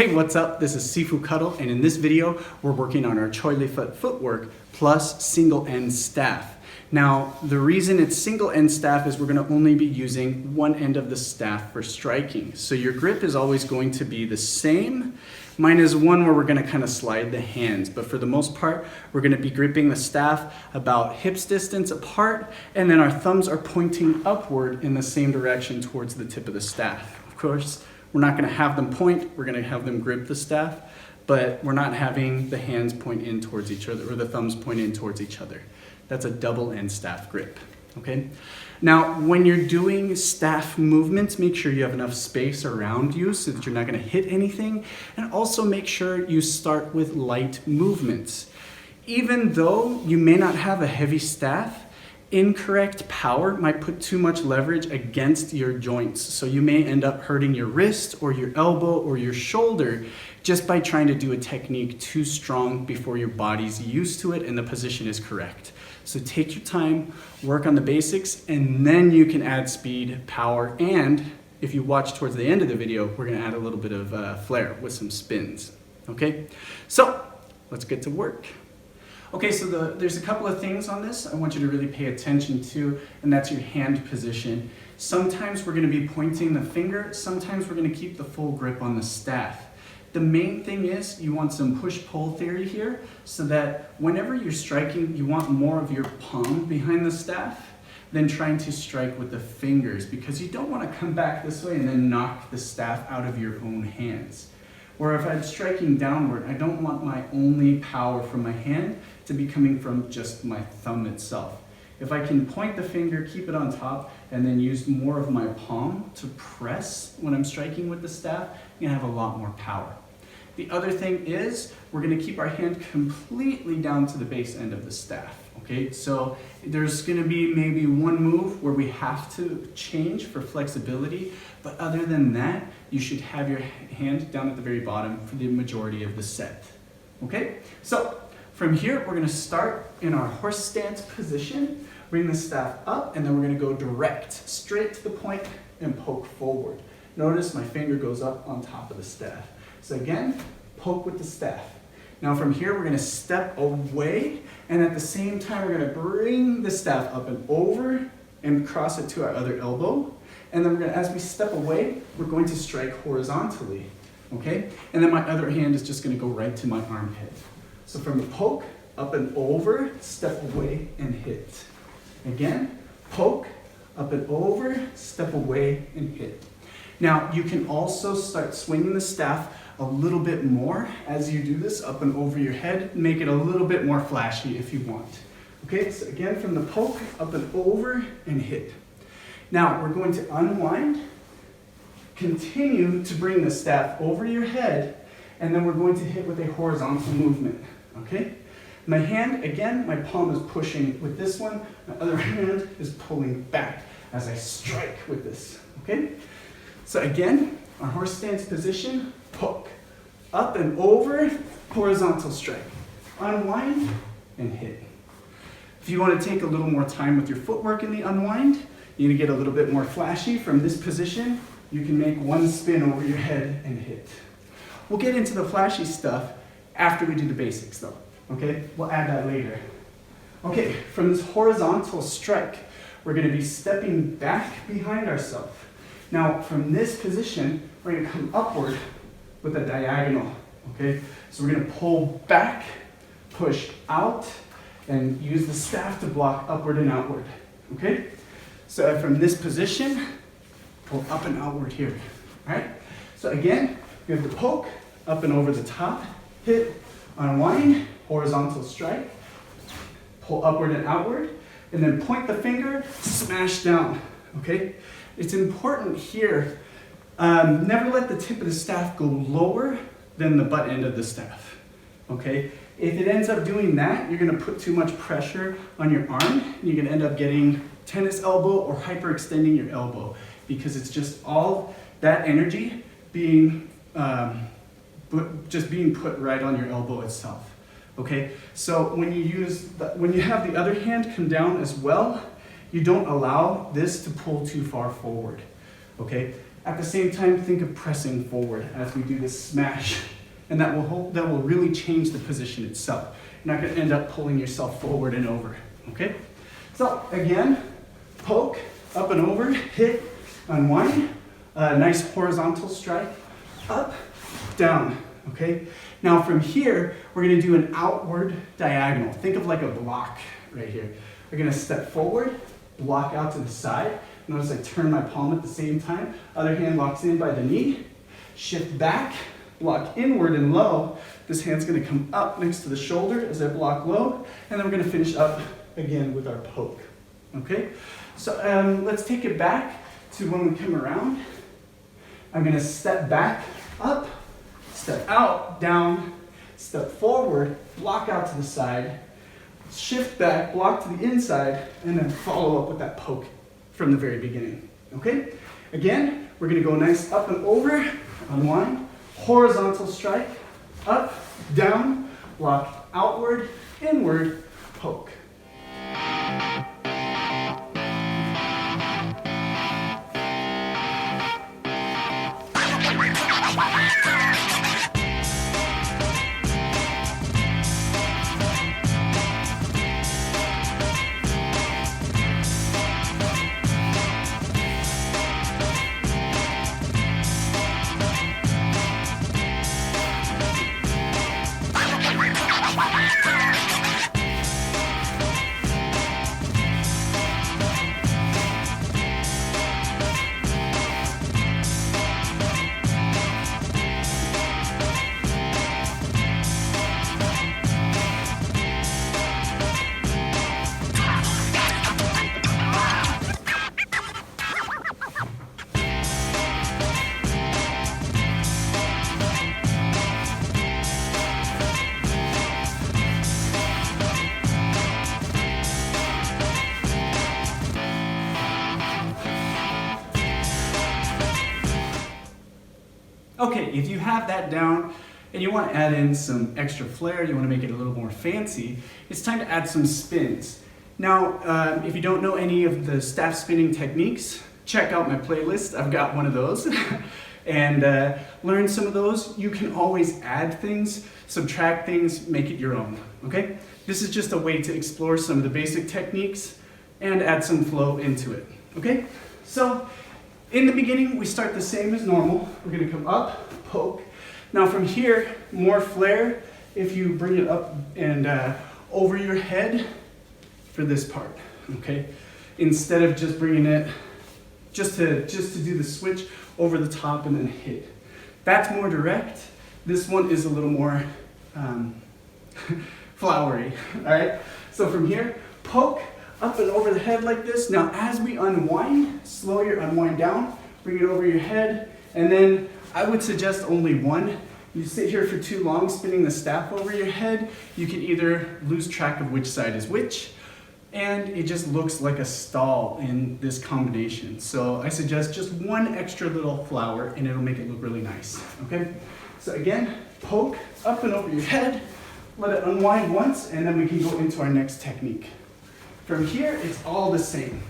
Hey, what's up? This is Sifu Cuddle, and in this video, we're working on our Choy Li Fut footwork plus single end staff. Now, the reason it's single end staff is we're gonna only be using one end of the staff for striking. So your grip is always going to be the same, minus one where we're gonna kind of slide the hands. But for the most part, we're gonna be gripping the staff about hips distance apart, and then our thumbs are pointing upward in the same direction towards the tip of the staff. Of course, we're not gonna have them point, we're gonna have them grip the staff, but we're not having the hands point in towards each other or the thumbs point in towards each other. That's a double end staff grip, okay? Now, when you're doing staff movements, make sure you have enough space around you so that you're not gonna hit anything, and also make sure you start with light movements. Even though you may not have a heavy staff, incorrect power might put too much leverage against your joints. So you may end up hurting your wrist or your elbow or your shoulder just by trying to do a technique too strong before your body's used to it and the position is correct. So take your time, work on the basics, and then you can add speed, power, and if you watch towards the end of the video, we're gonna add a little bit of flair with some spins, okay? So let's get to work. Okay, so there's a couple of things on this I want you to really pay attention to, and that's your hand position. Sometimes we're gonna be pointing the finger, sometimes we're gonna keep the full grip on the staff. The main thing is you want some push-pull theory here, so that whenever you're striking, you want more of your palm behind the staff than trying to strike with the fingers, because you don't wanna come back this way and then knock the staff out of your own hands. Or if I'm striking downward, I don't want my only power from my hand to be coming from just my thumb itself. If I can point the finger, keep it on top, and then use more of my palm to press when I'm striking with the staff, I'm gonna have a lot more power. The other thing is, we're gonna keep our hand completely down to the base end of the staff, okay? So there's gonna be maybe one move where we have to change for flexibility, but other than that, you should have your hand down at the very bottom for the majority of the set, okay? So from here, we're gonna start in our horse stance position, bring the staff up, and then we're gonna go direct, straight to the point and poke forward. Notice my finger goes up on top of the staff. So again, poke with the staff. Now from here, we're gonna step away, and at the same time, we're gonna bring the staff up and over and cross it to our other elbow. And then we're gonna, as we step away, we're going to strike horizontally, okay? And then my other hand is just gonna go right to my armpit. So from the poke, up and over, step away and hit. Again, poke, up and over, step away and hit. Now, you can also start swinging the staff a little bit more as you do this, up and over your head, make it a little bit more flashy if you want. Okay, so again, from the poke, up and over and hit. Now, we're going to unwind, continue to bring the staff over your head, and then we're going to hit with a horizontal movement, okay? My hand, again, my palm is pushing with this one, my other hand is pulling back as I strike with this, okay? So again, our horse stance position, poke, up and over, horizontal strike, unwind and hit. If you want to take a little more time with your footwork in the unwind, you're gonna get a little bit more flashy from this position, you can make one spin over your head and hit. We'll get into the flashy stuff after we do the basics though, okay? We'll add that later. Okay, from this horizontal strike, we're gonna be stepping back behind ourselves. Now, from this position, we're gonna come upward with a diagonal, okay? So we're gonna pull back, push out, and use the staff to block upward and outward, okay? So from this position, pull up and outward here, all right? So again, we have the poke, up and over the top, hit, unwind, horizontal strike, pull upward and outward, and then point the finger, smash down, okay? It's important here, never let the tip of the staff go lower than the butt end of the staff, okay? If it ends up doing that, you're gonna put too much pressure on your arm, and you're gonna end up getting tennis elbow or hyperextending your elbow, because it's just all that energy being, just being put right on your elbow itself, okay? So when you have the other hand come down as well, you don't allow this to pull too far forward, okay? At the same time, think of pressing forward as we do this smash. And that will really change the position itself. You're not going to end up pulling yourself forward and over, okay? So again, poke, up and over, hit, unwind, nice horizontal strike, up, down, okay? Now from here, we're going to do an outward diagonal. Think of like a block right here. We're going to step forward, block out to the side. Notice I turn my palm at the same time. Other hand locks in by the knee. Shift back, block inward and low. This hand's going to come up next to the shoulder as I block low. And then we're going to finish up again with our poke. Okay? So let's take it back to when we come around. I'm going to step back, up, step out, down, step forward, block out to the side, shift back, block to the inside, and then follow up with that poke from the very beginning, okay? Again, we're gonna go nice up and over, unwind, horizontal strike, up, down, block outward, inward, poke. Okay, if you have that down and you want to add in some extra flair, you want to make it a little more fancy, it's time to add some spins. Now, if you don't know any of the staff spinning techniques, check out my playlist. I've got one of those. And learn some of those. You can always add things, subtract things, make it your own, okay? This is just a way to explore some of the basic techniques and add some flow into it, okay? So, in the beginning, we start the same as normal. We're gonna come up, poke. Now from here, more flair if you bring it up and over your head for this part, okay? Instead of just bringing it, just to do the switch over the top and then hit. That's more direct. This one is a little more flowery, all right? So from here, poke, up and over the head like this. Now as we unwind, slow your unwind down, bring it over your head, and then I would suggest only one. You sit here for too long spinning the staff over your head, you can either lose track of which side is which, and it just looks like a stall in this combination. So I suggest just one extra little flower and it'll make it look really nice, okay? So again, poke, up and over your head, let it unwind once, and then we can go into our next technique. From here, it's all the same.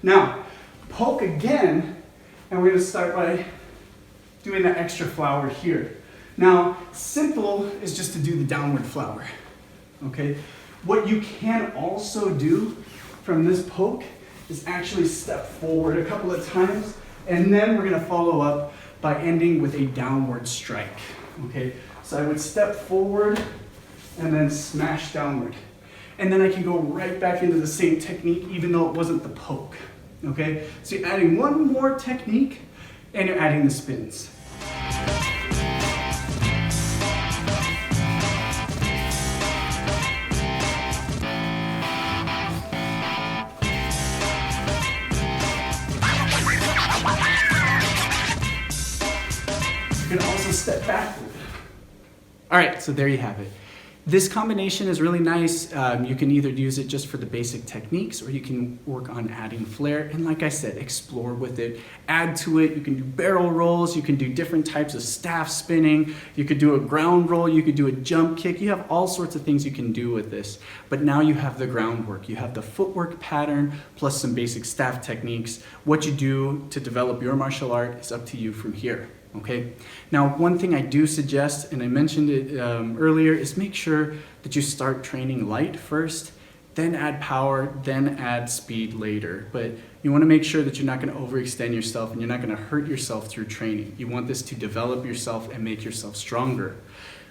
Now, poke again, and we're gonna start by doing that extra flower here. Now, simple is just to do the downward flower, okay? What you can also do from this poke is actually step forward a couple of times, and then we're gonna follow up by ending with a downward strike, okay? So I would step forward and then smash downward. And then I can go right back into the same technique even though it wasn't the poke, okay? So you're adding one more technique and you're adding the spins. You can also step backward. All right, so there you have it. This combination is really nice. You can either use it just for the basic techniques, or you can work on adding flair. And like I said, explore with it, add to it. You can do barrel rolls, you can do different types of staff spinning, you could do a ground roll, you could do a jump kick. You have all sorts of things you can do with this. But now you have the groundwork. You have the footwork pattern plus some basic staff techniques. What you do to develop your martial art is up to you from here. Okay. Now, one thing I do suggest, and I mentioned it earlier, is make sure that you start training light first, then add power, then add speed later. But you want to make sure that you're not going to overextend yourself and you're not going to hurt yourself through training. You want this to develop yourself and make yourself stronger.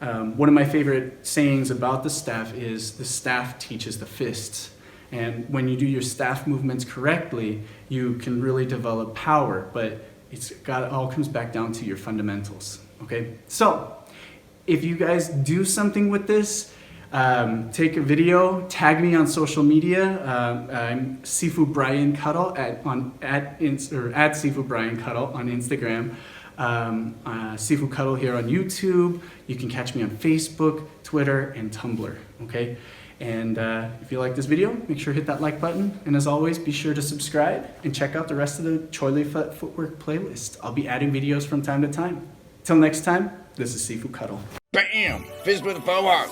One of my favorite sayings about the staff is the staff teaches the fists. And when you do your staff movements correctly, you can really develop power. But it all comes back down to your fundamentals, okay? So, if you guys do something with this, take a video, tag me on social media. I'm Sifu Brian Cuddle at Sifu Brian Cuddle on Instagram. Sifu Cuddle here on YouTube. You can catch me on Facebook, Twitter, and Tumblr, okay? And if you like this video, make sure to hit that like button. And as always, be sure to subscribe and check out the rest of the Choy Li Fut Footwork playlist. I'll be adding videos from time to time. Till next time, this is Sifu Cuddle. Bam! Fist with a footwork.